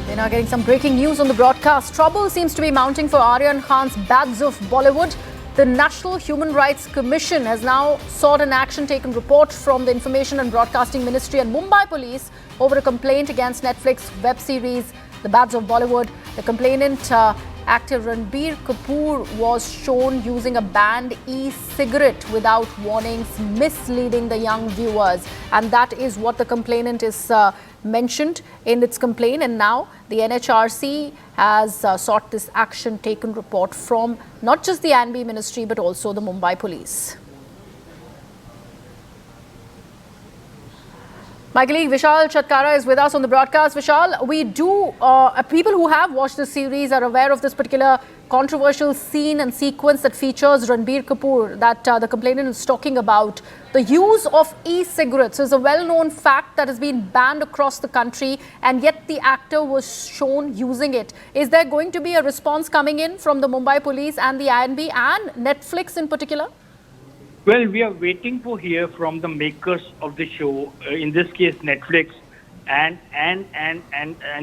We're now getting some breaking news on the broadcast. Trouble seems to be mounting for Aryan Khan's Bads of Bollywood. The National Human Rights Commission has now sought an action-taken report from the Information and Broadcasting Ministry and Mumbai Police over a complaint against Netflix web series The Bads of Bollywood. The complainant, actor Ranbir Kapoor, was shown using a banned e-cigarette without warnings, misleading the young viewers. And that is what the complainant is mentioned in its complaint. And now the NHRC has sought this action taken report from not just the ANB ministry but also the Mumbai police. My colleague Vishal Chatkara is with us on the broadcast. Vishal, people who have watched the series are aware of this particular controversial scene and sequence that features Ranbir Kapoor that the complainant is talking about. The use of e-cigarettes is a well-known fact that has been banned across the country, and yet the actor was shown using it. Is there going to be a response coming in from the Mumbai police and the INB and Netflix in particular? Well, we are waiting to hear from the makers of the show, in this case Netflix and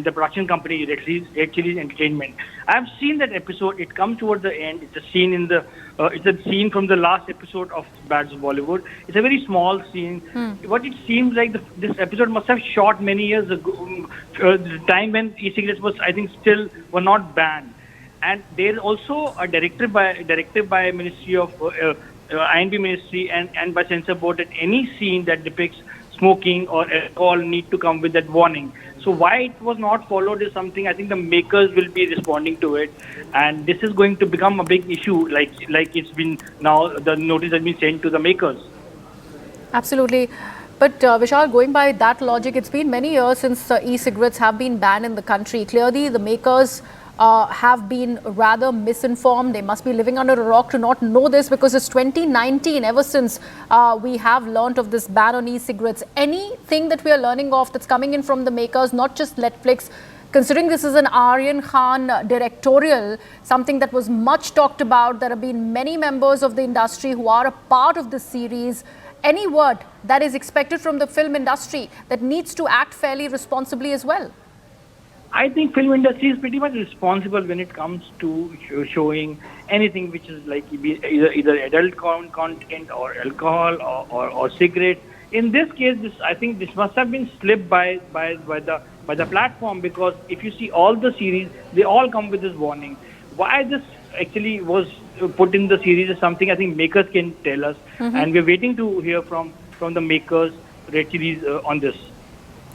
the production company Red Chillies Entertainment. I have seen that episode. It comes towards the end. It's a scene it's a scene from the last episode of Bads of Bollywood. It's a very small scene. What it seems like this episode must have shot many years ago, the time when e-cigarettes was, I think, still were not banned. And there is also a directive by Ministry of INB Ministry and by Censor Board that any scene that depicts smoking or alcohol need to come with that warning. So why it was not followed is something I think the makers will be responding to it, and this is going to become a big issue. Like it's been now, the notice has been sent to the makers. Absolutely. But Vishal, going by that logic, it's been many years since e-cigarettes have been banned in the country. Clearly, the makers have been rather misinformed. They must be living under a rock to not know this, because it's 2019 ever since we have learnt of this ban on e-cigarettes. Anything that we are learning of that's coming in from the makers, not just Netflix, considering this is an Aryan Khan directorial, something that was much talked about. There have been many members of the industry who are a part of this series. Any word that is expected from the film industry that needs to act fairly responsibly as well? I think film industry is pretty much responsible when it comes to showing anything which is like either adult content or alcohol or cigarette. In this case, I think this must have been slipped by the platform, because if you see all the series, they all come with this warning. Why this actually was put in the series is something I think makers can tell us, and we're waiting to hear from the makers, Red Chillies, on this.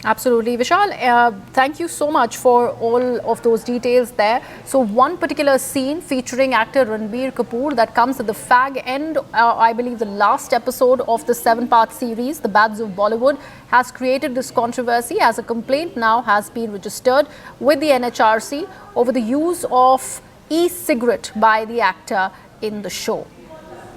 Absolutely. Vishal, thank you so much for all of those details there. So one particular scene featuring actor Ranbir Kapoor that comes at the fag end, I believe the last episode of the 7-part series, The Bads of Bollywood, has created this controversy as a complaint now has been registered with the NHRC over the use of e-cigarette by the actor in the show.